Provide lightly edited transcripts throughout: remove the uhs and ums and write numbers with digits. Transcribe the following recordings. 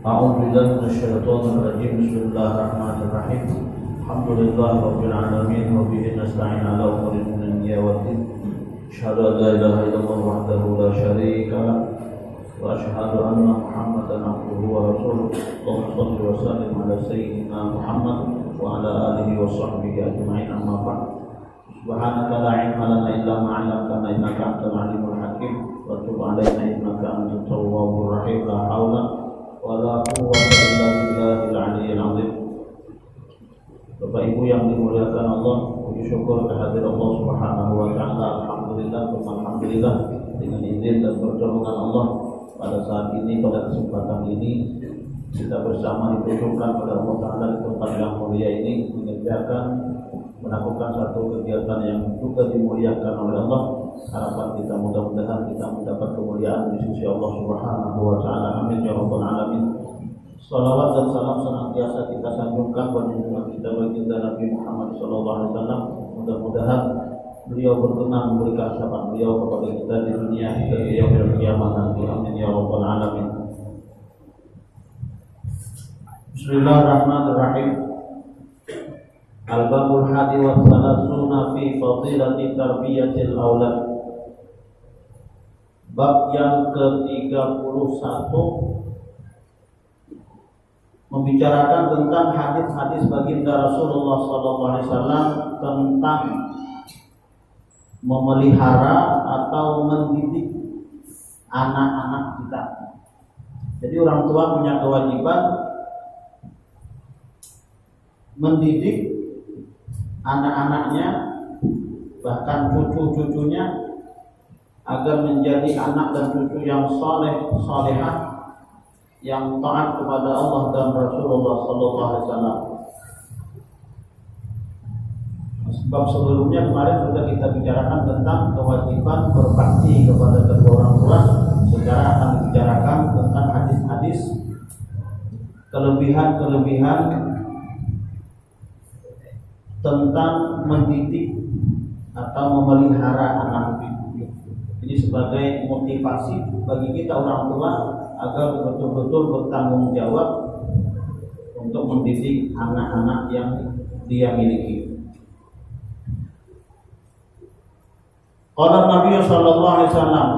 أعوذ بالله من الشيطان الرجيم. بسم الله الرحمن الرحيم. الحمد لله رب العالمين وبه نستعين على أمور الدنيا والدين. أشهد أن لا إله إلا الله وحده لا شريك له وأشهد أن محمدا عبده ورسوله. اللهم صل وسلم على سيدنا محمد وعلى آله وصحبه أجمعين. أما بعد. سبحانك لا علم لنا إلا ما علمتنا إنك أنت العليم الحكيم وتب علينا إنك أنت التواب الرحيم. لا حول wala quwwata illa billahil aliyyil azim. Bapak Ibu yang dimuliakan Allah, puji syukur kehadirat Allah Subhanahu wa taala. Alhamdulillah dengan izin dan pertolongan Allah pada saat ini, pada kesempatan ini kita bersama dipertemukan pada Allah Taala di tempat yang mulia ini mengerjakan melakukan satu kegiatan yang juga dimuliakan oleh Allah. Harapan kita mudah-mudahan kita mendapat kemuliaan di sisi Allah Subhanahu wa taala. Amin ya rabbal alamin. Salawat dan salam senantiasa kita sanjungkan pada junjungan kita baginda Nabi Muhammad sallallahu alaihi wasallam. Mudah-mudahan beliau berkenan memberikan syafaat beliau kepada kita di dunia dan di yaumil qiyamah nanti. Amin ya rabbal alamin. Bismillahirrahmanirrahim. Al-Babul Hadi wa Salasuna fi Fadilati Tarbiyatil Aulad. Bab yang ke-31 membicarakan tentang hadis-hadis baginda Rasulullah SAW tentang memelihara atau mendidik anak-anak kita. Jadi orang tua punya kewajiban mendidik anak-anaknya, bahkan cucu-cucunya, agar menjadi anak dan cucu yang saleh, salehah, yang taat kepada Allah dan Rasulullah sallallahu alaihi wasallam. Sebab sebelumnya kemarin sudah kita bicarakan tentang kewajiban berbakti kepada kedua orang tua. Sekarang akan dibicarakan tentang hadis-hadis kelebihan-kelebihan tentang mendidik atau memelihara anak cucu. Ini sebagai motivasi bagi kita orang tua agar betul-betul bertanggung jawab untuk mendidik anak-anak yang dia miliki. Qala Nabi sallallahu alaihi wasallam,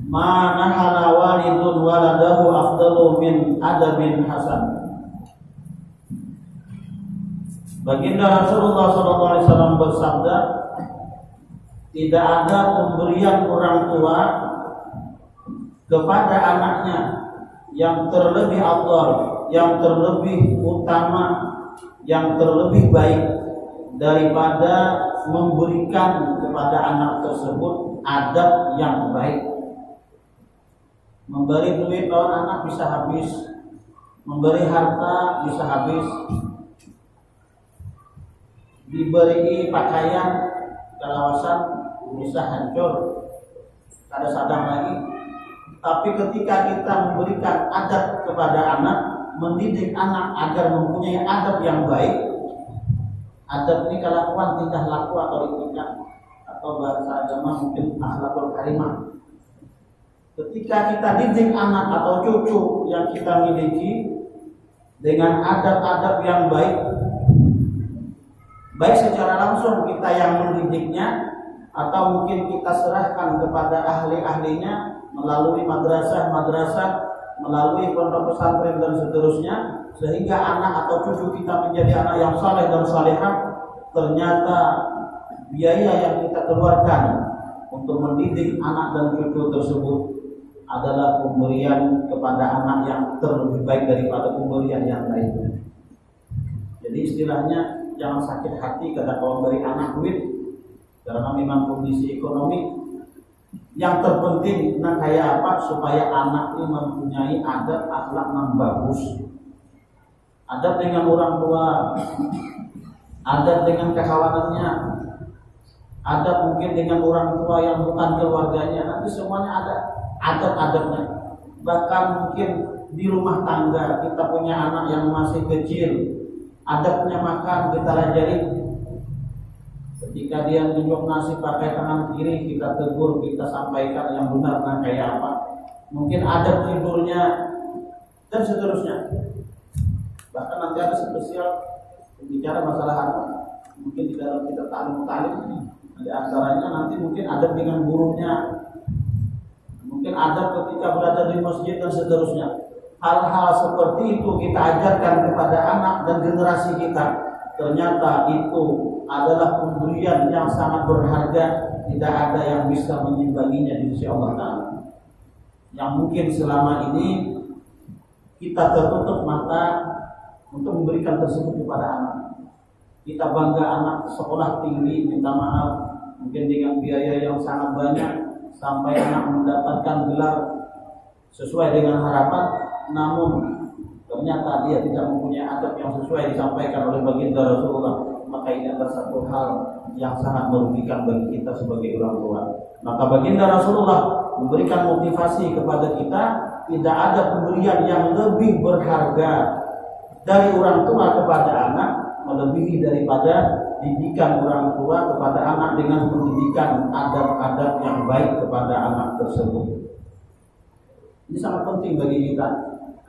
"Ma nahala walidun waladahu afdalu min adabin hasan." Baginda Rasulullah SAW bersabda, tidak ada pemberian orang tua kepada anaknya yang terlebih afdal, yang terlebih utama, yang terlebih baik daripada memberikan kepada anak tersebut adab yang baik. Memberi duit lawan anak bisa habis, memberi harta bisa habis, diberi pakaian kalawasan bisa hancur, ada sadang lagi. Tapi ketika kita memberikan adab kepada anak, mendidik anak agar mempunyai adab yang baik, adab ini kelakuan, tingkah laku atau etika, atau bahasa agama mungkin akhlakul karimah. Ketika kita didik anak atau cucu yang kita miliki dengan adab-adab yang baik, baik secara langsung kita yang mendidiknya atau mungkin kita serahkan kepada ahli-ahlinya melalui madrasah-madrasah, melalui pondok pesantren dan seterusnya, sehingga anak atau cucu kita menjadi anak yang saleh dan salehah. Ternyata biaya yang kita keluarkan untuk mendidik anak dan cucu tersebut adalah pemberian kepada anak yang terlebih baik daripada pemberian yang lainnya. Jadi istilahnya, jangan sakit hati ketika kau beri anak duit karena memang kondisi ekonomi. Yang terpenting nah kayak apa supaya anak ini mempunyai adab akhlak yang bagus. Adab dengan orang tua, adab dengan kawanannya, adab mungkin dengan orang tua yang bukan keluarganya. Nanti semuanya ada adab-adabnya. Bahkan mungkin di rumah tangga kita punya anak yang masih kecil, adabnya makan kita ajari. Ketika dia minum nasi pakai tangan kiri, kita tegur, kita sampaikan yang benar kayak apa. Mungkin adab tidurnya dan seterusnya. Bahkan nanti ada spesial bicara masalah anak, mungkin di dalam kitab ta'lim di antaranya nanti mungkin adab dengan gurunya, mungkin adab ketika berada di masjid dan seterusnya. Hal-hal seperti itu kita ajarkan kepada anak dan generasi kita. Ternyata itu adalah pemberian yang sangat berharga, tidak ada yang bisa mengimbanginya di sisi Allah Ta'ala. Yang mungkin selama ini kita tertutup mata untuk memberikan tersebut kepada anak. Kita bangga anak sekolah tinggi, minta maaf, mungkin dengan biaya yang sangat banyak, sampai anak mendapatkan gelar sesuai dengan harapan, namun ternyata dia tidak mempunyai adab yang sesuai disampaikan oleh baginda Rasulullah. Maka ini adalah satu hal yang sangat merugikan bagi kita sebagai orang tua. Maka baginda Rasulullah memberikan motivasi kepada kita, tidak ada pemberian yang lebih berharga dari orang tua kepada anak melebihi daripada didikan orang tua kepada anak dengan pendidikan adab-adab yang baik kepada anak tersebut. Ini sangat penting bagi kita.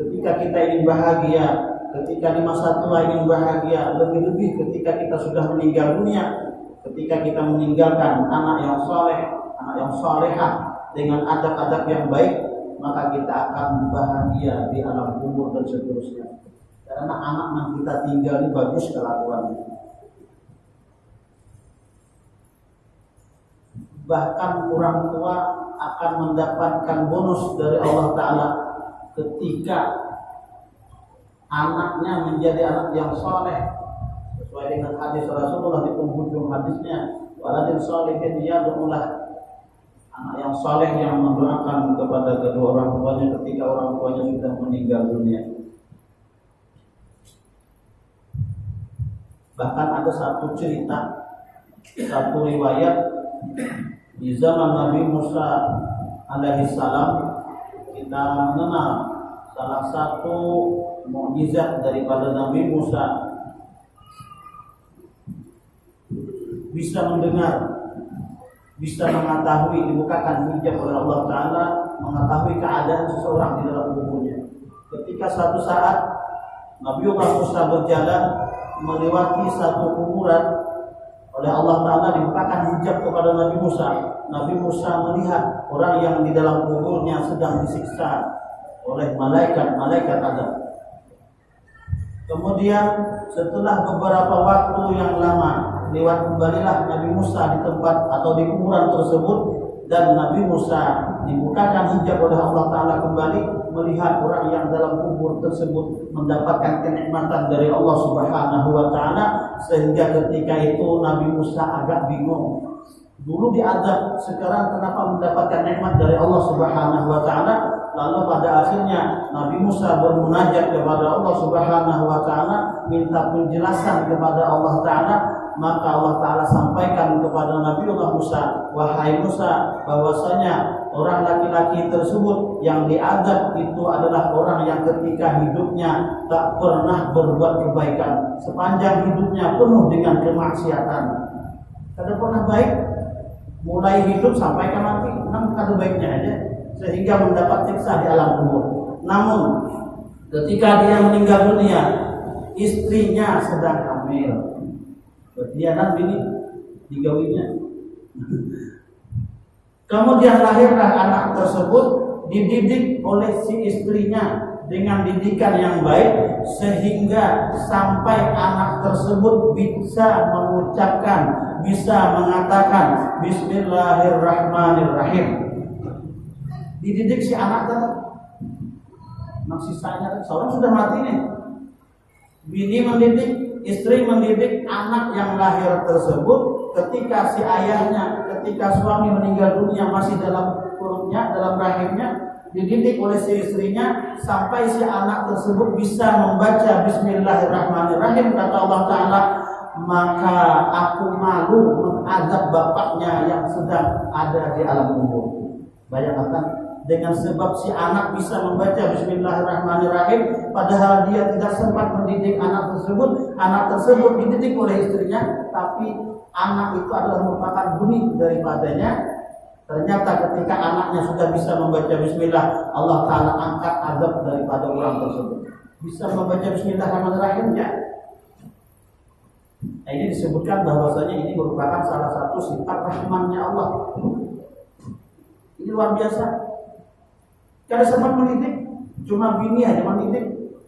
Ketika kita ingin bahagia, ketika di masa tua ingin bahagia, lebih-lebih ketika kita sudah meninggal dunia, ketika kita meninggalkan anak yang soleh, anak yang solehah dengan adab-adab yang baik, maka kita akan bahagia di alam kubur dan seterusnya. Karena anak yang kita tinggal ini bagus kelakuannya. Bahkan orang tua akan mendapatkan bonus dari Allah Ta'ala ketika anaknya menjadi anak yang soleh, sesuai dengan hadis Rasulullah di penghujung hadisnya, waladin solehin yad'ulah, anak yang soleh yang mendoakan kepada kedua orang tuanya ketika orang tuanya sudah meninggal dunia. Bahkan ada satu cerita, satu riwayat di zaman Nabi Musa alaihissalam, kita mengenal salah satu mukjizat daripada Nabi Musa, bisa mendengar, bisa mengetahui, dibukakan hijab oleh Allah Ta'ala, mengetahui keadaan seseorang di dalam kuburnya. Ketika suatu saat Nabiullah Musa berjalan melewati satu kuburan, oleh Allah Ta'ala dibukakan hijab kepada Nabi Musa. Nabi Musa melihat orang yang di dalam kuburnya sedang disiksa oleh malaikat-malaikat azab. Kemudian setelah beberapa waktu yang lama lewat, kembalilah Nabi Musa di tempat atau di kuburan tersebut, dan Nabi Musa dibukakan hijab oleh Allah Ta'ala kembali, melihat orang yang dalam kubur tersebut mendapatkan kenikmatan dari Allah Subhanahu wa Ta'ala, sehingga ketika itu Nabi Musa agak bingung. Dulu diazab, sekarang kenapa mendapatkan nikmat dari Allah Subhanahu wa Ta'ala? Lalu pada akhirnya Nabi Musa bermunajat kepada Allah Subhanahu wa Ta'ala, minta penjelasan kepada Allah Ta'ala. Maka Allah Ta'ala sampaikan kepada Nabiullah Musa, wahai Musa, bahwasanya orang laki-laki tersebut yang diazab itu adalah orang yang ketika hidupnya tak pernah berbuat kebaikan, sepanjang hidupnya penuh dengan kemaksiatan. Kada pernah baik, mulai hidup sampai ke mati, kada baiknya aja, sehingga mendapat siksa di alam kubur. Namun ketika dia meninggal dunia, istrinya sedang hamil, berkhianat bini digawinya. Kemudian lahirlah anak tersebut, dididik oleh si istrinya dengan didikan yang baik, sehingga sampai anak tersebut bisa mengucapkan, bisa mengatakan Bismillahirrahmanirrahim. Dididik si anak tadi. Nah sisanya seorang sudah mati nih. Bini mendidik, istri mendidik anak yang lahir tersebut ketika si ayahnya, ketika suami meninggal dunia masih dalam perutnya, dalam rahimnya, dididik oleh si istrinya sampai si anak tersebut bisa membaca Bismillahirrahmanirrahim. Kata Allah Ta'ala, maka aku malu mengadab bapaknya yang sedang ada di alam kubur. Bayangkan, dengan sebab si anak bisa membaca Bismillahirrahmanirrahim, padahal dia tidak sempat mendidik anak tersebut dididik oleh istrinya, tapi anak itu adalah merupakan benih daripadanya. Ternyata ketika anaknya sudah bisa membaca bismillah, Allah Ta'ala angkat azab daripada orang tersebut. Bisa membaca bismillahirrahmanirrahim ya. Nah, ini disebutkan bahwasanya ini merupakan salah satu sifat rahmannya Allah. Ini luar biasa. Kada sempat mendidik, cuma bini aja mendidik.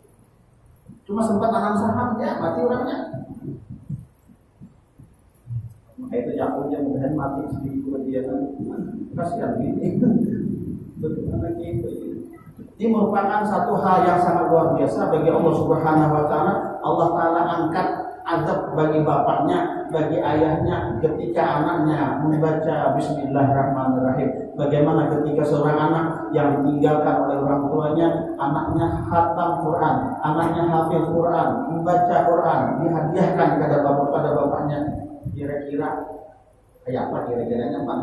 Cuma sempat tanam saham ya, mati orangnya. Maka itu Yakub yang mudahan mati sedikit kemudian kasihan bini. Bagaimana gitu? Ini merupakan satu hal yang sangat luar biasa bagi Allah Subhanahu wa Ta'ala. Allah Ta'ala angkat azab bagi bapaknya, bagi ayahnya ketika anaknya membaca bismillahirrahmanirrahim. Bagaimana ketika seorang anak yang ditinggalkan oleh orang tuanya, anaknya khatam Quran, anaknya hafil Quran, membaca Quran, dihadiahkan kepada bapaknya. Kira-kira kayak apa kira-kiranya Pak?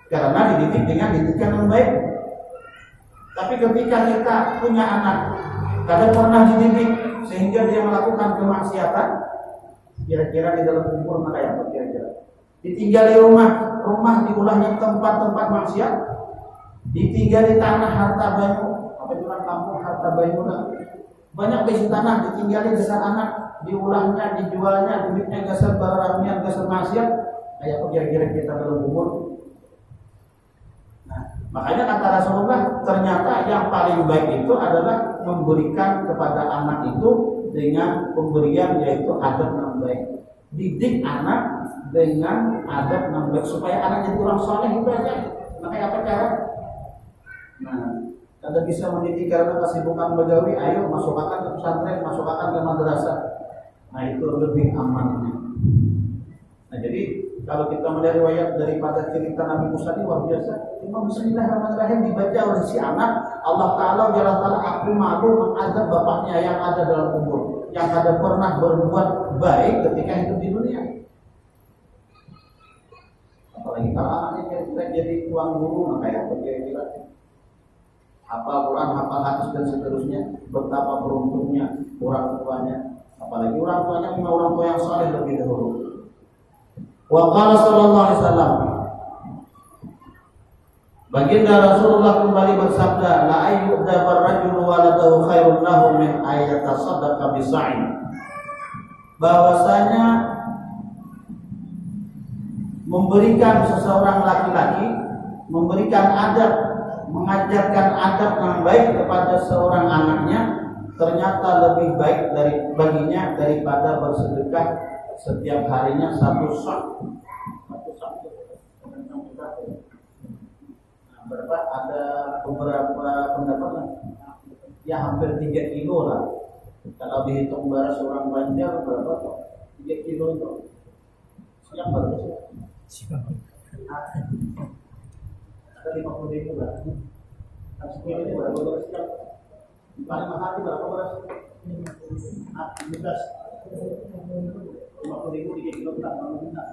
Karena dididik dengan didikan yang baik. Tapi ketika kita punya anak kadang pernah dididik sehingga dia melakukan kemaksiatan, kira-kira di dalam kubur maka apa kira-kira? Ditinggal di rumah diulahnya tempat-tempat maksiat, ditinggal di tanah harta banyu, apa itu kan kampung harta banyu lah. Banyak besi tanah ditinggali besar anak, diulahnya, dijualnya, duitnya geser baramian, geser maksiat, kayak apa kira-kira kita dalam kubur? Makanya kata Rasulullah, ternyata yang paling baik itu adalah memberikan kepada anak itu dengan pemberian yaitu adab yang baik. Didik anak dengan adab yang baik supaya anak jadi orang soleh itu aja. Makanya apa cara? Nah, kada bisa mendidik karena kesibukan begawi, ayo masukkan ke pesantren, masukkan ke madrasah. Nah itu lebih amannya. Nah jadi kalau kita melihat riwayat daripada cerita Nabi Musa ini luar biasa. Cuma bismillahirrahmanirrahim dibaca oleh si anak, Allah Ta'ala Jalla Ta'ala aku malu mengazab bapaknya yang ada dalam kubur, yang ada pernah berbuat baik ketika hidup di dunia. Apalagi kalau anaknya kira-kira jadi tuan guru, maka ya kira-kira hafal Quran, hafal hadis dan seterusnya, betapa beruntungnya orang tuanya. Apalagi orang tuanya memang orang tua yang saleh lebih dahulu. Wa qala sallallahu alaihi wasallam, baginda Rasulullah kembali bersabda, la ayyudabar rajulu waladahu khairun lahu min ayatasaddaqa bisa'in. Bahwasanya memberikan seseorang laki-laki, memberikan adab, mengajarkan adab yang baik kepada seorang anaknya ternyata lebih baik baginya daripada bersedekah setiap harinya satu sak. Berapa? Ada beberapa pendapat ya hampir 3 kilo lah. Kalau dihitung beras orang Banjar berapa? 3 kilo itu. Siap berapa? Ada 50.000 lah. Kan sekilo ini berapa beras siap? Paling mahal berapa beras? 50.000 3 kilo tak mau minta.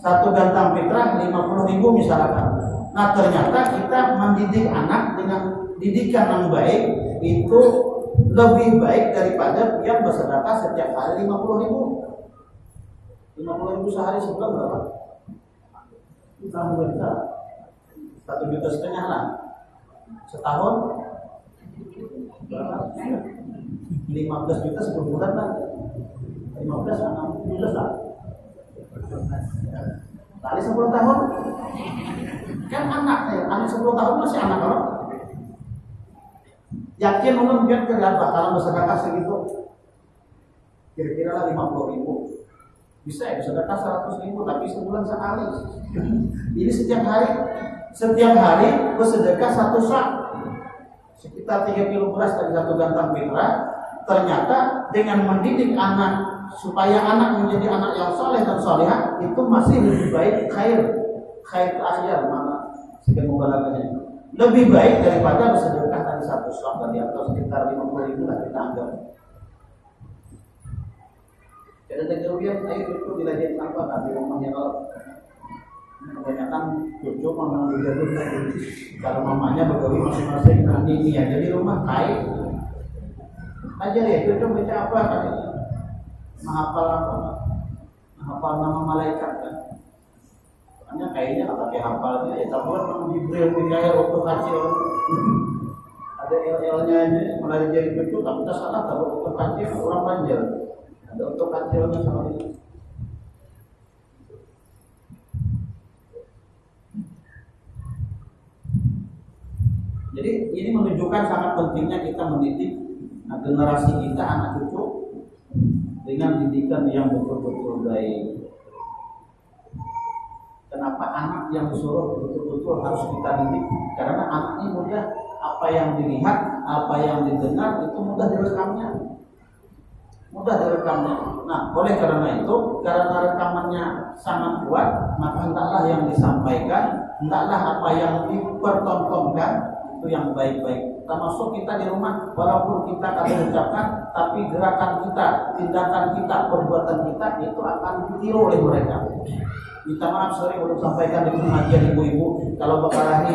Satu gantang fitrah 50.000 misalkan. Nah ternyata kita mendidik anak dengan didikan yang baik itu lebih baik daripada yang bersedekah setiap hari 50.000. 50.000 sehari sebulan berapa? 1 juta. 1,5 juta lah. Setahun berapa? 15 juta 10 bulan lah. 15 16 lah. Kali 10 tahun kan anak ya, anak 10 tahun masih anak orang. Yakin umur biar berapa kalau bersedekah segitu? Kira-kira lah 50.000. Bisa ya bersedekah 100.000 tapi sebulan sekali. Ini setiap hari bersedekah 1 sak. Sekitar 3 kilo beras dari 1 gantang fitrah. Ternyata dengan mendidik anak supaya anak menjadi anak yang soleh dan solehah itu masih lebih baik khair akhir mana sekian mubalagahnya lebih baik daripada bersedekah tadi 1 sak tadi atau sekitar 50.000 lah kita anggap. Jadi kemudian air itu dilajari tanpa di rumahnya kalau kebanyakan cucu memang dijaduh kalau mamanya begawi masing-masing nanti ini ya jadi rumah kait aja ya cucu baca apa kan menghafal nama malaikat kan Hanya kayaknya nggak pakai hafalnya, ya tapi kan di braille kayak waktu kecil ada L-nya aja mulai jadi begitu, tapi kita salah kalau waktu kecil orang banjir ada waktu kecilnya sama ini. Jadi ini menunjukkan sangat pentingnya kita mendidik generasi kita, anak cucu dengan didikan yang betul-betul baik. Kenapa anak yang disuruh betul-betul harus kita didik? Karena anak ini mudah, apa yang dilihat, apa yang didengar itu mudah direkamnya. Nah, oleh karena itu, karena rekamannya sangat kuat, maka hendaklah yang disampaikan, hendaklah apa yang dipertontonkan itu yang baik-baik. Termasuk kita di rumah, walaupun kita kadang ucapkan, tapi gerakan kita, tindakan kita, perbuatan kita itu akan ditiru oleh mereka. Minta maaf sering untuk sampaikan di pengajian ibu-ibu, kalau berkelahi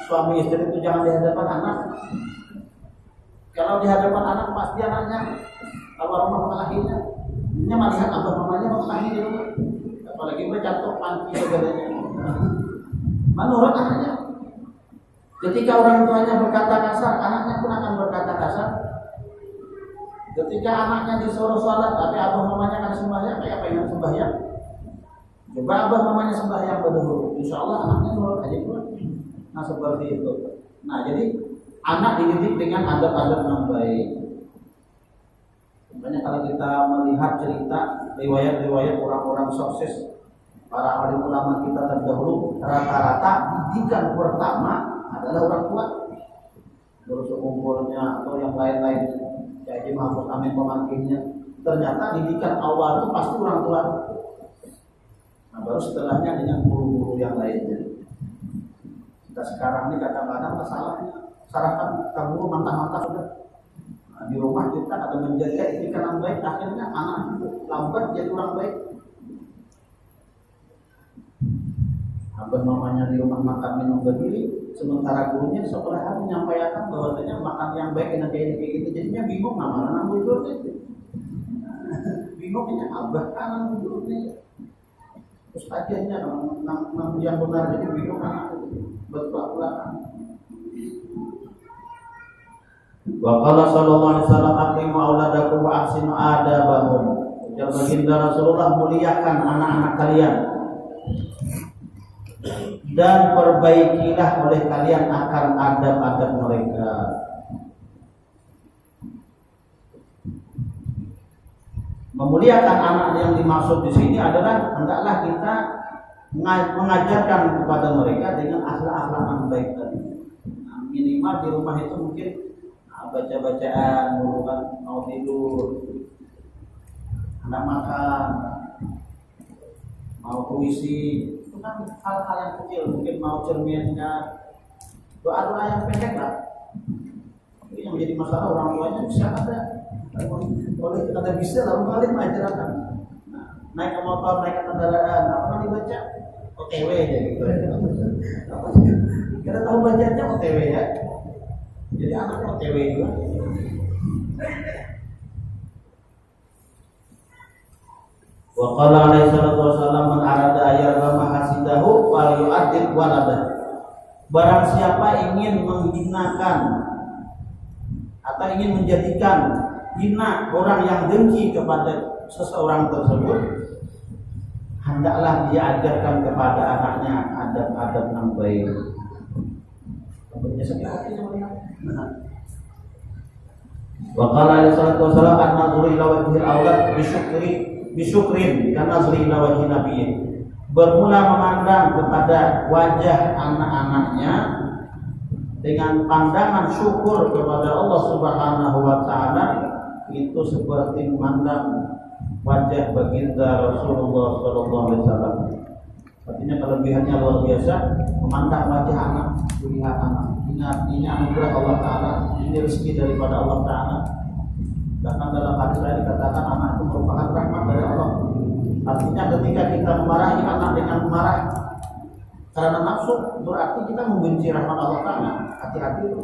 suami istri itu jangan di hadapan anak. Kalau di hadapan anak pasti anaknya kalau rumah berkelahinya, dia melihat abah mamanya berkelahi di rumah. Apalagi bercantok panci segalanya. Menurut anaknya, ketika orang tuanya berkata kasar, anaknya pun akan berkata kasar. Ketika anaknya disuruh sholat, tapi abah mamanya akan sembahyang, kayak pengen sembahyang. Coba abah mamanya sembahyang berdahulu, insya Allah anaknya nurut aja pula. Nah seperti itu. Nah jadi anak dididik dengan adab-adab yang baik. Makanya kalau kita melihat cerita riwayat-riwayat orang-orang sukses, para alim ulama kita terdahulu, rata-rata didikan pertama adalah orang tua. Terus umurnya atau yang lain-lain, kayak Haji Mahfud Amin pemangkihnya, ternyata didikan awal itu pasti orang tua. Nah baru setelahnya dengan guru-guru yang lainnya. Kita sekarang ini kadang-kadang masalahnya sarahkan ke guru mantap-mantap sudah. Nah, di rumah kita ada menjaga etikat yang baik, akhirnya anak itu lambat jadi orang baik. Abah mamanya di rumah makan minum berdiri, sementara gurunya setelah hari menyampaikan bahwasanya makan yang baik dan kayak gitu, jadinya bingung nama anak bujurnya. Bingungnya abah kanan bujurnya. Terus akhirnya yang benar jadi bingung anak bertolak-belakang. Wa qala sallallahu alaihi wasallam aqimu auladakum wa ahsinu adabahum. Ujar baginda Rasulullah, muliakan anak-anak kalian dan perbaikilah oleh kalian akan adab-adab mereka. Memuliakan anak yang dimaksud di sini adalah hendaklah kita mengajarkan kepada mereka dengan akhlak-akhlak yang baik tadi. Nah, minimal di rumah itu mungkin baca-bacaan, mau tidur, anak makan, mau puisi, itu kan hal-hal yang kecil. Mungkin mau cerminnya, doa-doa yang pendek lah. Ini yang menjadi masalah orang tuanya bisa ada. Oleh kata bisa lalu kalian mengajarkan. Nah, naik ke motor, naik ke kendaraan, apa dibaca? OTW ya gitu. Kita tahu bacanya OTW ya. Jadi anaknya OTW juga. Wa qala alaihi salatu wasallam man arada ayyarama hasidahu wal yu'addib waladah. Barang siapa ingin menghinakan atau ingin menjadikan hina orang yang dengki kepada seseorang tersebut, hendaklah dia ajarkan kepada anaknya adab-adab yang baik. Wa qala alaihi salatu wasallam an-nazru ila wajhil awlad bisyukrin kan nazri ila wajhi nabiyyin. Bermula memandang kepada wajah anak-anaknya dengan pandangan syukur kepada Allah Subhanahu wa taala, itu seperti memandang wajah baginda Rasulullah sallallahu alaihi wasallam. Artinya kelebihannya luar biasa, memandang wajah anak, melihat anak. Ingat, ini anugerah Allah taala, ini rezeki daripada Allah taala. Bahkan dalam hadis lain dikatakan anak itu merupakan rahmat dari Allah. Artinya ketika kita memarahi anak dengan marah karena nafsu, berarti kita membenci rahmat Allah taala. Hati-hati itu.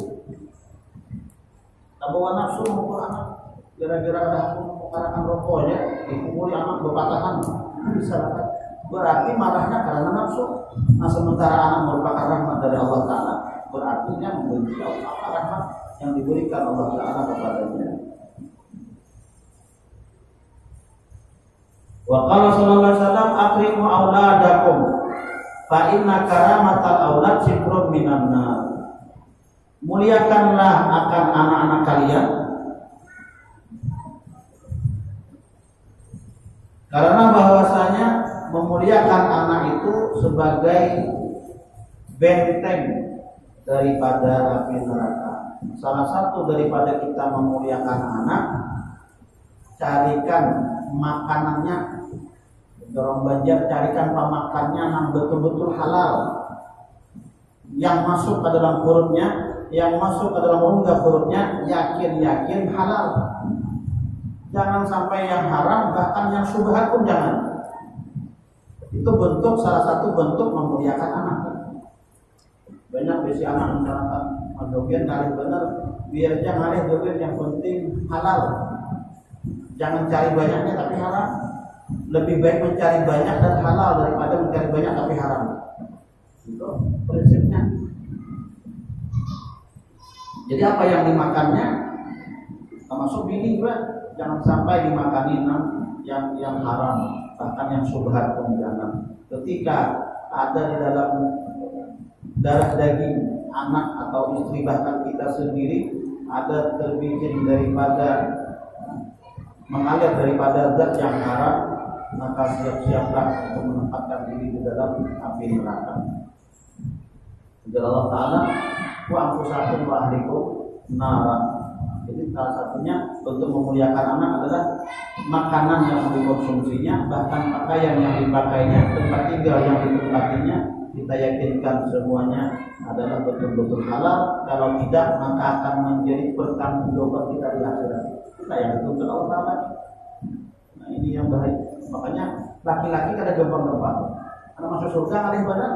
Tak bawa nafsu memukul anak, gara-gara ada aku memukarakan rokoknya, dipukuli anak berpatahan, bisa lah. berarti marahnya karena nafsu. Nah sementara anak merupakan rahmat dari Allah Ta'ala, berarti dia membenci apa rahmat yang diberikan Allah Ta'ala kepadanya. Wa qala sallallahu alaihi wasallam akrimu auladakum fa inna karamatal aulad sitrun minan nar. Muliakanlah akan anak-anak kalian, karena bahwasanya memuliakan anak itu sebagai benteng daripada api neraka. Salah satu daripada kita memuliakan anak, carikan makanannya, dorong banjar, carikan pemakannya yang betul-betul halal, yang masuk ke dalam perutnya, yang masuk ke dalam rongga perutnya yakin halal. Jangan sampai yang haram, bahkan yang syubhat pun jangan. Itu bentuk, salah satu bentuk memuliakan anak. Banyak besi anak misalkan dogen ngalih bener, biar aja ngalih dogen, yang penting halal. Jangan cari banyaknya tapi haram. Lebih baik mencari banyak dan halal daripada mencari banyak tapi haram. Itu prinsipnya. Jadi apa yang dimakannya, termasuk bini juga, jangan sampai dimakani yang haram, bahkan yang syubhat pun jangan. Ketika ada di dalam darah daging anak atau istri, bahkan kita sendiri, ada terbikin daripada mengalir daripada zat yang haram, maka siap-siaplah untuk menempatkan diri di dalam api neraka. Jadi Allah Ta'ala wa anfusakum wa ahlikum nara. Jadi salah satunya untuk memuliakan anak adalah makanan yang dikonsumsinya, bahkan pakaian yang dipakainya, tempat tinggal yang ditempatinya, kita yakinkan semuanya adalah betul-betul halal. Kalau tidak, maka akan menjadi pertanggungjawaban kita di akhirat. Kita yang dituntut Allah Ta'ala. Nah ini yang bahaya. Makanya laki-laki kada gampang-gampang, karena masuk surga ngalih badan.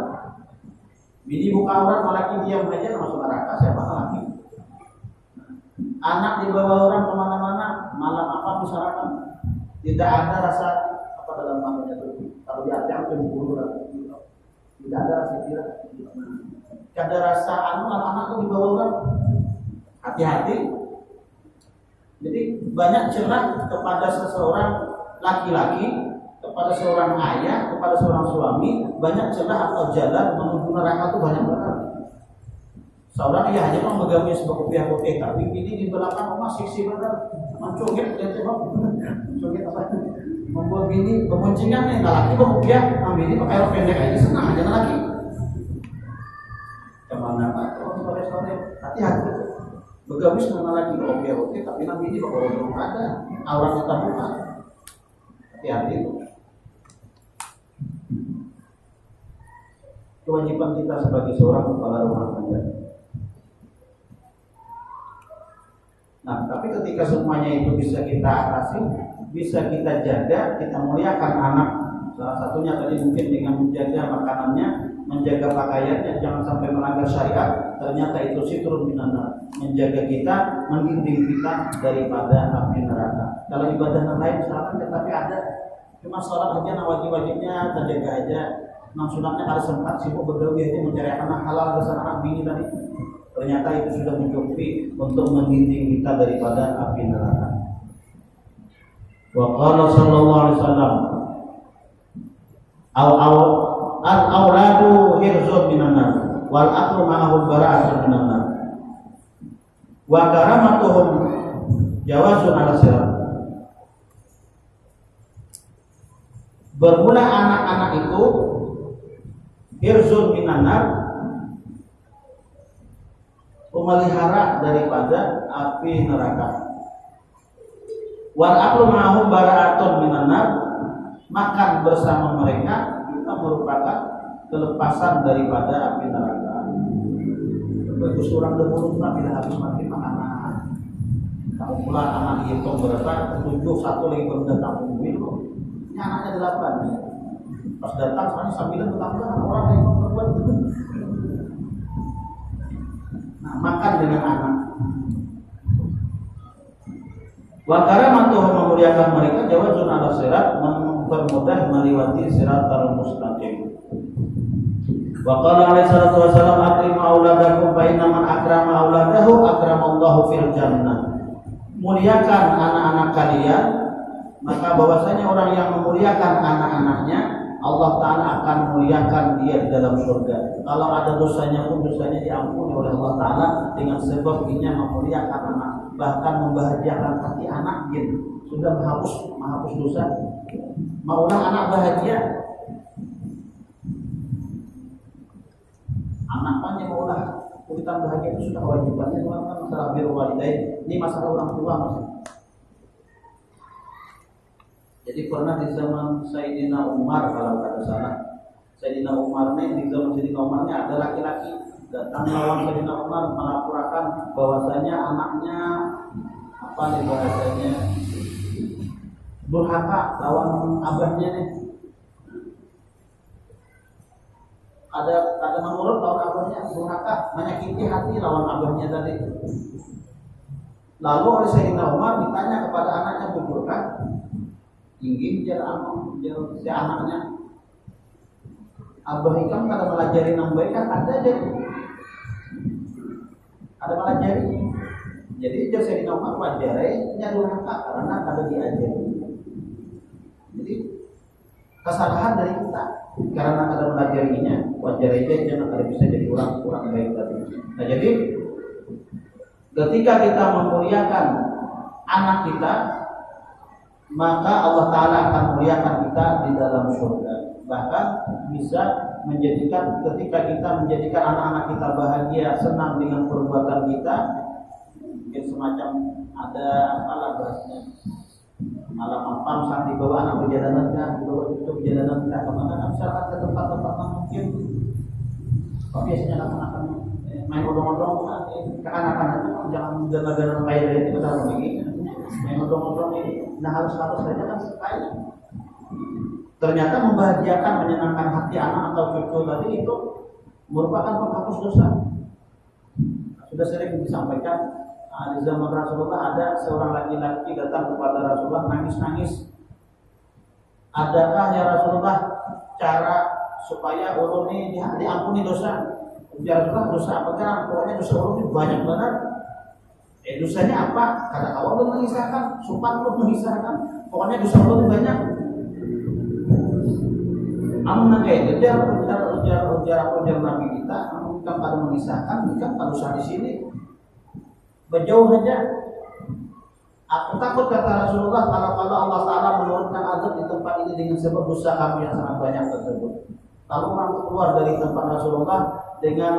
Bini buka aurat, laki diam aja masuk neraka. Siapa laki? Anak dibawa orang kemana-mana, malam apa misalkan, tidak ada rasa apa dalam matanya itu. Kalau di hati aku cemburu, tidak ada rasa kira. Tidak ada rasa anak itu dibawa orang. Hati-hati. Jadi banyak celah kepada seseorang laki-laki, kepada seorang ayah, kepada seorang suami, banyak celah atau jalan menuju neraka itu banyak banget. Seorang ayah hanya memegang sebuah kopiah putih, tapi ini di belakang rumah siksi benar, mencungit dia tembak, mencungit apa? Membuat bini pemuncingan nih, nggak laki kopiah, ambil ini pakai rok pendek aja senang aja laki. Kemana pak? Sore-sore, hati-hati itu. Begabis dengan laki kopiah putih, tapi nabi ini pakai rok ada, auratnya terbuka. Hati-hati itu. Kewajiban kita sebagai seorang kepala rumah tangga. Nah, tapi ketika semuanya itu bisa kita atasi, bisa kita jaga, kita muliakan anak. Salah satunya tadi mungkin dengan menjaga makanannya, menjaga pakaiannya, jangan sampai melanggar syariat. Ternyata itu sitrun minan nar, menjaga kita, menghimbing kita daripada api neraka. Kalau ibadah yang lain misalkan, tetapi ada cuma sholat aja, nah wajib-wajibnya terjaga aja. Nah sunatnya kalau sempat sibuk bergaul aja mencari anak halal besar anak bini tadi. Ternyata itu sudah mencukupi untuk menghinding kita daripada api neraka. Wa qala sallallahu alaihi wasallam al-auladu hirzun minan nar wal aqlu ma'ahum bara'atun minan nar wa karamatuhum jawazun ala sirat. Bermula anak-anak itu hirzun minan nar, pemelihara daripada api neraka. Wal aklu ma'hum bara'atun minan nar, makan bersama mereka kita merupakan kelepasan daripada api neraka. Bagus orang dahulu bila habis mati makanan. Kalau pula anak hitung berapa? 7, 1 lagi baru datang mobil. Ini anaknya 8. Pas datang soalnya sambilan bertambah orang yang berbuat. Nah, makan dengan anak. Wa karamatuhum memuliakan mereka jawazun ala sirat, dipermudah melewati siratal mustaqim. Wa qala alaihi salatu wasallam akrimu auladakum fa inna man akrama auladahu akramallahu fil jannah. Muliakan anak-anak kalian, maka bahwasanya orang yang memuliakan anak-anaknya, Allah Ta'ala akan memuliakan dia di dalam surga. Kalau ada dosanya pun dosanya diampuni oleh Allah Ta'ala dengan sebab dia memuliakan anak, bahkan membahagiakan hati anak gitu. Sudah menghapus dosa. Maulah anak bahagia, anak banyak maulah kita bahagia, itu sudah wajibannya. Masalah birrul walidain ini masalah orang tua masih. Jadi pernah di zaman Sayyidina Umar, kalau tidak salah, Sayyidina Umar ini, di zaman Sayyidina Umar ini ada laki-laki datang melawan Sayyidina Umar melaporkan bahwasanya anaknya apa nih bahasanya durhaka lawan abahnya nih. Ada menurut lawan abahnya durhaka, menyakiti hati lawan abahnya tadi. Lalu oleh Sayyidina Umar ditanya kepada anaknya, durhaka tinggi jalan si anaknya abah ikam kada melajari nang baik kan ada melajari. Jadi jauh saya dinamakan wajare nyadurhaka karena kada diajari. Jadi kesalahan dari kita karena kada melajarinya, wajare aja kada bisa jadi orang baik tadi. Nah jadi ketika kita memuliakan anak kita, maka Allah Ta'ala akan memuliakan kita di dalam surga. Bahkan bisa menjadikan ketika kita menjadikan anak-anak kita bahagia, senang dengan perbuatan kita, mungkin semacam ada apalah bahasnya malam mampam saat dibawa anak perjalanan kan, dibawa itu perjalanan kan kemana, misalkan ke tempat-tempat mungkin biasanya anak-anak main odong-odong kan, anak-anak itu jangan jalan-jalan kayak dari itu benar begini. Main odong-odong ini, nah harus saja kan sekali. Ternyata membahagiakan, menyenangkan hati anak atau cucu tadi itu merupakan penghapus dosa. Sudah sering disampaikan di zaman Rasulullah ada seorang laki-laki datang kepada Rasulullah nangis-nangis. Adakah ya Rasulullah cara supaya ulun ini diampuni dosa? Ya Rasulullah, dosa apa kan? Pokoknya dosa ulun itu banyak banget. Dosanya apa? Kata awal belum mengisahkan, sumpah belum mengisahkan. Pokoknya dosa belum banyak. Amun kayak ujar Nabi kita, amun kita pada mengisahkan, kita pada dosa di sini. Berjauh saja. Aku takut kata Rasulullah kalau Allah Ta'ala menurunkan azab di tempat ini dengan sebab dosa kami yang sangat banyak tersebut. Lalu orang keluar dari tempat Rasulullah dengan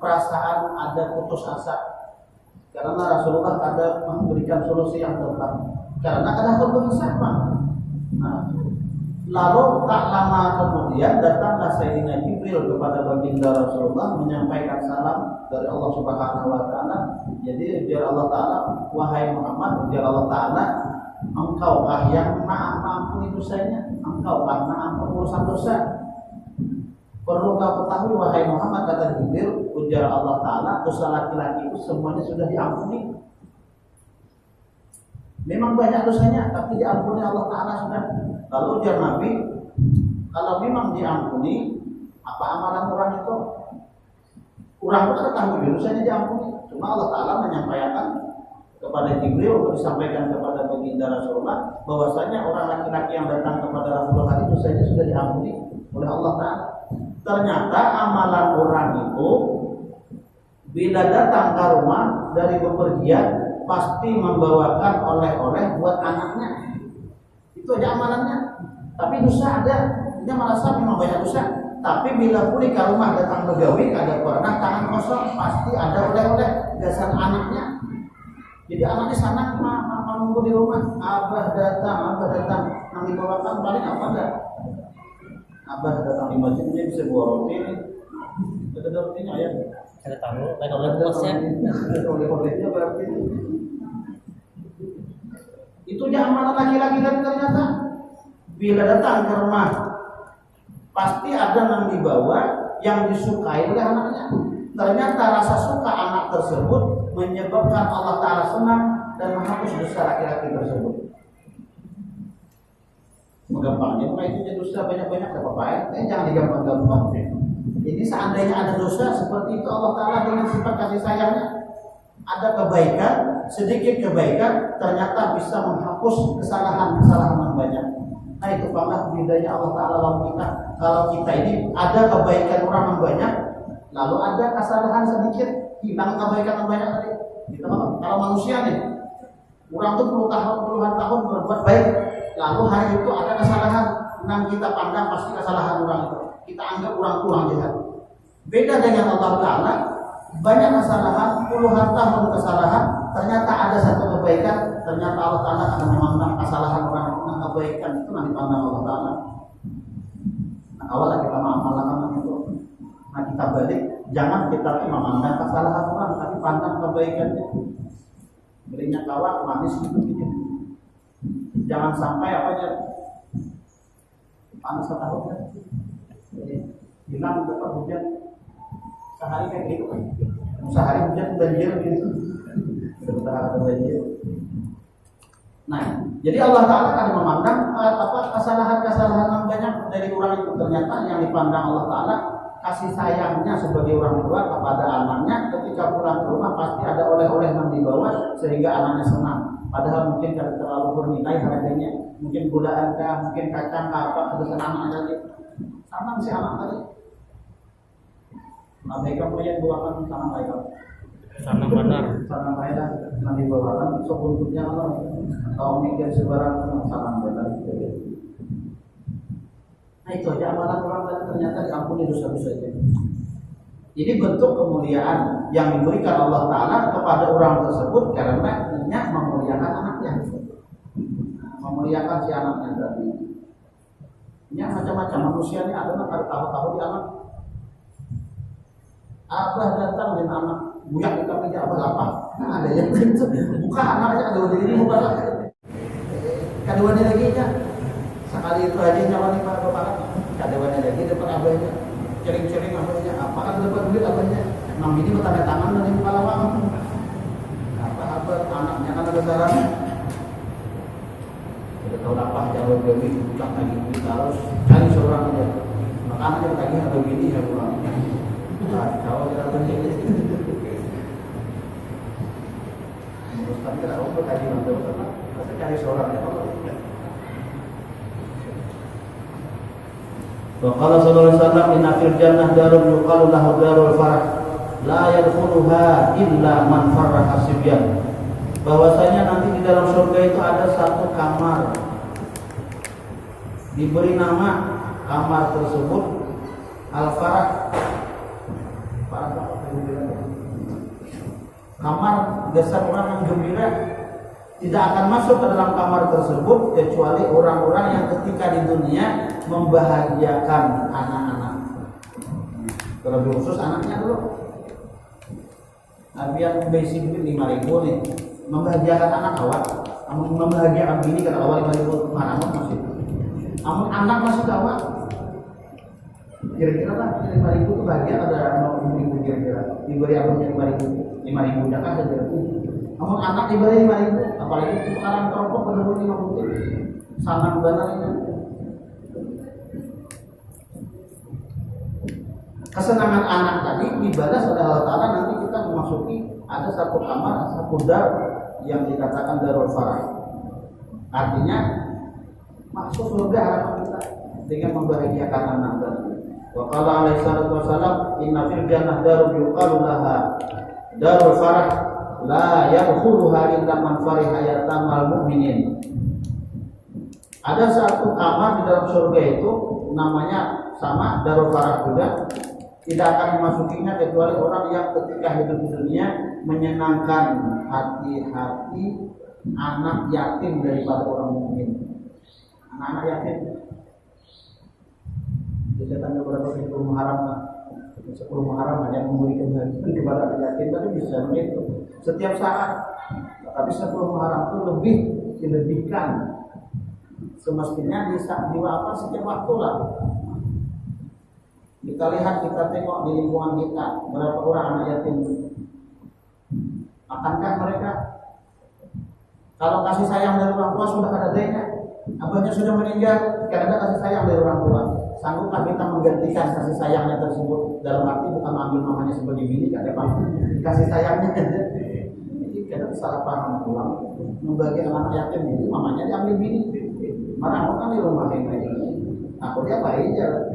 perasaan ada putus asa. Karena Rasulullah ada memberikan solusi yang tepat. Karena ada keputusan Pak. Nah, lalu tak lama kemudian datanglah Sayyidina Jibril kepada baginda Rasulullah menyampaikan salam dari Allah Subhanahu Wa Taala. Jadi ujar Allah Taala, wahai Muhammad, ujar Allah Taala, engkaukah yang mengampuni dosanya? Engkaukah mengampuni urusan dosa? Perlu kau ketahui wahai Muhammad, kata Jibril, ujar Allah Ta'ala, dosa laki-laki itu semuanya sudah diampuni. Memang banyak dosanya, tapi diampuni Allah Ta'ala sudah. Lalu ujar Nabi, kalau memang diampuni, apa amalan orang itu? Orang itu ada tahu dosanya diampuni. Cuma Allah Ta'ala menyampaikan kepada Jibril untuk disampaikan kepada baginda Rasulullah bahwasanya orang laki-laki yang datang kepada Rasulullah itu dosanya sudah diampuni oleh Allah Ta'ala. Ternyata amalan orang itu bila datang ke rumah dari bepergian pasti membawakan oleh-oleh buat anaknya. Itu aja amalannya. Tapi dosa ada, dia merasa memang banyak dosa. Tapi bila pulih ke rumah datang begawi, ada pernah tangan kosong, pasti ada oleh-oleh dasar anaknya. Jadi anaknya sana menunggu di rumah, abah datang, yang dibawakan paling apa enggak? Abah datang di masjid, dia bisa bawa roti. Ada rotinya ya? Ada tahu, lain oleh bosnya. Oleh-olehnya berarti. Itu aja amalan laki-laki tadi ternyata. Bila datang ke rumah, pasti ada yang dibawa yang disukai oleh anaknya. Ternyata rasa suka anak tersebut menyebabkan Allah Ta'ala senang dan menghapus dosa laki-laki tersebut. Menggampangnya, kalau itu jadi dosa banyak-banyak tidak apa-apa ya. Jangan digampang-gampang. Jadi seandainya ada dosa seperti itu, Allah Ta'ala dengan sifat kasih sayangnya, ada kebaikan, sedikit kebaikan ternyata bisa menghapus kesalahan-kesalahan yang banyak. Nah itu bangga bedanya Allah Ta'ala lawan kita. Kalau kita ini ada kebaikan orang yang banyak, lalu ada kesalahan sedikit, hilang kebaikan yang banyak tadi. Gitu, kalau manusia nih, orang tuh puluhan tahun berbuat baik, lalu hari itu ada kesalahan, yang kita pandang pasti kesalahan orang itu. Kita anggap orang kurang jahat. Beda dengan Allah Ta'ala, banyak kesalahan, puluhan tahun kesalahan, ternyata ada satu kebaikan, ternyata Allah Ta'ala akan memandang kesalahan orang itu, nah kebaikan itu nanti pandang Allah Ta'ala. Nah awalnya kita mengamalkan itu, nah kita balik, jangan kita memandang kesalahan orang, tapi pandang kebaikannya. Berinya kawat manis gitu. Jangan sampai apa aja panas setahun kan. Hilang dapat hujan sehari kayak gitu kan. Sehari hujan banjir gitu. Sebentar ada banjir. Nah, jadi Allah Ta'ala akan memandang kesalahan-kesalahan yang banyak dari orang itu. Ternyata yang dipandang Allah Ta'ala kasih sayangnya sebagai orang tua kepada anaknya, ketika pulang ke rumah pasti ada oleh-oleh yang dibawa sehingga anaknya senang. Padahal mungkin kalau terlalu bernilai harganya, mungkin godaan kah, mungkin kacang kah, apa ada anaknya tadi. Sama si anak tadi. Nah, mereka punya buahan sana mereka. Sana benar. Sana mereka nanti bawakan sebelumnya Allah. Kalau mikir sebarang sana benar gitu. Nah itu aja amalan orang tadi ternyata diampuni dosa-dosanya. Ini bentuk kemuliaan yang diberikan Allah Ta'ala kepada orang tersebut karena dia memuliakan anaknya, memuliakan si anaknya tadi. Ini macam-macam manusia ini ada tahu-tahu di anak. Abah datang dengan anak buyak kita meja abah lapar. Nah ada yang itu buka anaknya ada dua ini buka lagi. Kedua lagi nya. Sekali itu aja nyawa nih Pak Bapak. Kadang-kadang lagi depan abahnya, cering-cering abahnya, apa kan dapat duit abahnya? Mang ini bertanda tangan dari muka lawang. Apa anaknya kan ada saran. Kita tahu apa jalur dewi bukan lagi kita harus cari seorang aja. Makanya tadi ada gini ya pulang. Nah, kalau kita begini, terus tadi kita tahu tadi nanti kita cari seorang ya. Wa qala sallallahu alaihi wasallam inna fil jannah darun yuqalu lahu darul farah la yadkhuluha illa man farraha sibyan. Bahwasanya nanti di dalam surga itu ada satu kamar diberi nama kamar tersebut al-farah. Kamar dasar orang yang gembira. Tidak akan masuk ke dalam kamar tersebut kecuali orang-orang yang ketika di dunia membahagiakan anak-anak. Terlebih khusus anaknya dulu. Nabi yang basic duit 5.000 nih, membahagiakan anak awal, membahagiakan bini kan awal 5.000 mana masih. Namun anak masih awal. Kira-kira lah 5.000 itu bahagia ada 6.000 kira-kira. Diberi abangnya 5.000 jakah saja. Namun anak diberi 5.000, apalagi sekarang keropok benar-benar 50. Sangat benar ini. Kesenangan anak tadi dibalas oleh Allah Ta'ala, nanti kita memasuki ada satu kamar, satu dar yang dikatakan darul farah. Artinya masuk surga harapan kita dengan membahagiakan anak tadi. Wa qala alaihi salatu wasallam inna fil jannah darul yuqalu laha darul farah la yadkhuluha illa man fariha yatamal mu'minin. Ada satu kamar di dalam surga itu namanya sama darul farah juga, tidak akan memasukinya kecuali orang yang ketika hidup di dunia menyenangkan hati-hati anak yatim daripada orang mukmin. Anak-anak yatim. Bisa tanya berapa 10 Muharram, 10 Muharram yang memberikan hadiah kepada anak yatim tadi bisa begitu. Setiap saat, tapi 10 Muharram itu lebih dilebihkan. Semestinya bisa diwakafkan setiap waktu lah. Kita lihat, kita tengok di lingkungan kita berapa orang anak yatim. Akankah mereka kalau kasih sayang dari orang tua sudah ada daya? Abahnya sudah meninggal, karena kasih sayang dari orang tua. Sanggupkah kita menggantikan kasih sayangnya tersebut? Dalam arti bukan ambil mamanya sebagai bini, kan ya Pak? Kasih sayangnya. Jadi kadang salah paham pulang. Membagi anak yatim itu mamanya diambil bini. Marah kan di rumah ini. Aku dia baik aja.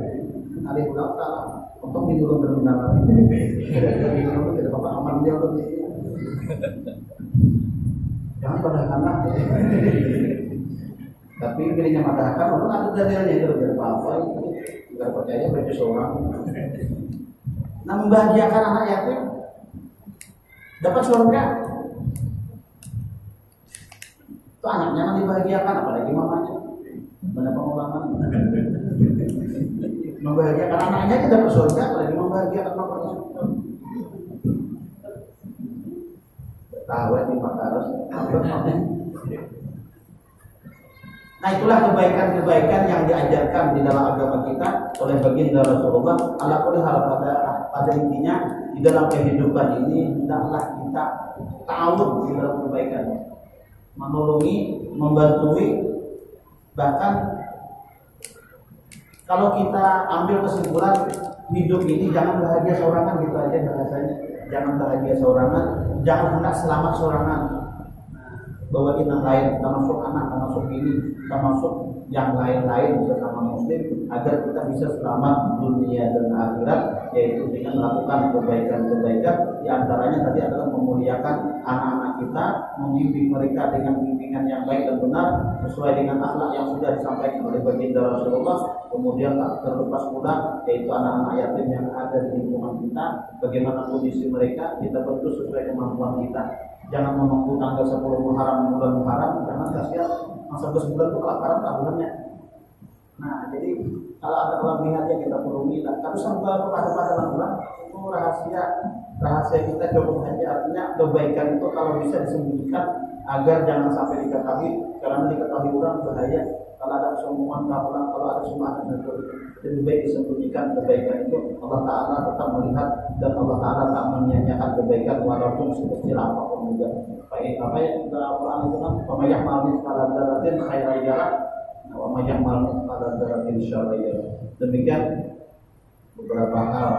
Ada pulang salah. Untung di dulu benar-benar. Tidak apa-apa aman dia lebih. Jangan pada anak. Tapi pilihnya madahkan, walaupun ada dalilnya itu tidak apa-apa. Tidak percaya baca seorang. Nah, membahagiakan anak yatim dapat surga. Itu anaknya yang dibahagiakan, apalagi mamanya. Mana pengalaman? Membahagiakan anaknya kita dapat surga, apalagi membahagiakan bapaknya. Tahu di Makassar. Nah, itulah kebaikan-kebaikan yang diajarkan di dalam agama kita oleh baginda Rasulullah. Ala kulli hal, pada intinya di dalam kehidupan ini hendaklah kita tahu di dalam kebaikan, menolongi, membantui, bahkan kalau kita ambil kesimpulan hidup ini jangan bahagia seorangan, gitu aja bahasanya. Jangan bahagia seorangan, jangan hendak selamat seorangan. Bawain yang lain, termasuk anak, termasuk ini, termasuk yang lain-lain sesama muslim, agar kita bisa selamat dunia dan akhirat, yaitu dengan melakukan kebaikan-kebaikan. Di antaranya tadi adalah memuliakan anak-anak kita, membimbing mereka dengan bimbingan yang baik dan benar sesuai dengan akhlak yang sudah disampaikan oleh baginda Rasulullah. Kemudian tak terlepas pula yaitu anak-anak yatim yang ada di lingkungan kita, bagaimana kondisi mereka, kita bantu sesuai kemampuan kita. Jangan menunggu tanggal 10 Muharram, bulan Muharram, karena kasihan masa sebulan itu kelaparan tahunan. Nah, jadi kalau ada kelebihannya kita perlu minta. Tapi sampai pada bulan itu rahasia kita cukup aja. Artinya kebaikan itu kalau bisa disembunyikan agar jangan sampai diketahui, karena diketahui orang bahaya. Kalau ada kesombongan, kalau ada sumbangan, lebih baik disembunyikan kebaikan itu. Allah Ta'ala tetap melihat dan Allah Ta'ala tak menyia-nyiakan kebaikan walaupun sekecil apapun juga. Baik, apa yang kita Al-Quran itu kan, pemayah malmis pada daratin khairai jalan, pemayah malmis pada daratin syaraya. Demikian beberapa hal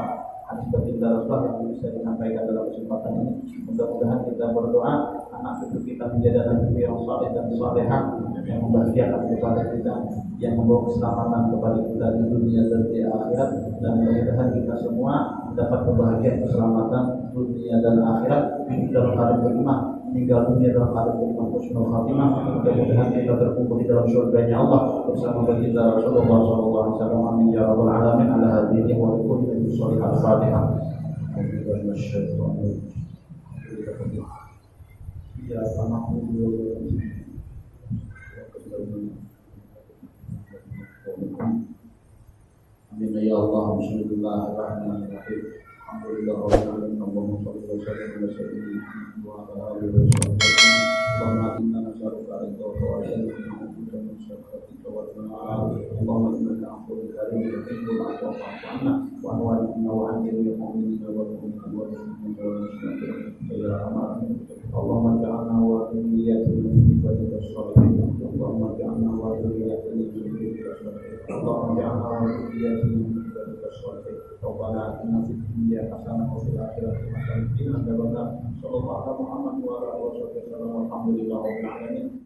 hadis baginda Rasulullah yang bisa disampaikan dalam kesempatan ini. Mudah-mudahan kita berdoa anak cucu kita menjadi anak cucu yang saleh dan salehah, yang membahagiakan kepada kita, yang membawa keselamatan kepada kita di dunia dan di akhirat, dan mudah-mudahan kita semua mendapat kebahagiaan keselamatan dunia dan akhirat dalam keadaan beriman, meninggal dunia dalam keadaan beriman husnul khatimah. Mudah-mudahan kita terkumpul di dalam surganya Allah bersama baginda Rasulullah SAW. Amin ya rabbal alamin. Ala hadhihi wa kulli sholihah al-fatihah. Ya Amin ya Allah. Bismillahirrahmanirrahim. Alhamdulillah rabbil alamin. Allahumma shalli wa sallim ala sayyidina Muhammad wa ala alihi wa sahbihi. Allahumma inna nas'aluka ridha wa ridha min syarrika wa Allahumma innaka afuwwun karim tuhibbul afwa fa'fu anna wa anwa'na wa anjil lil mu'minina wal mu'minat wal muslimina wal muslimat ya rahman. Allahumma ja'alna wa dhurriyyatina min ibadika shalihin. Allahumma ja'alna wa dhurriyyatina min ibadika shalihin. Allahumma ja'alna wa dhurriyyatina min ibadika shalihin. Rabbana atina fid dunya hasanah wa fil akhirati hasanah wa qina adzabannar. Sallallahu alaihi wa sallam wa ala alihi wa sahbihi. Alhamdulillah rabbil alamin.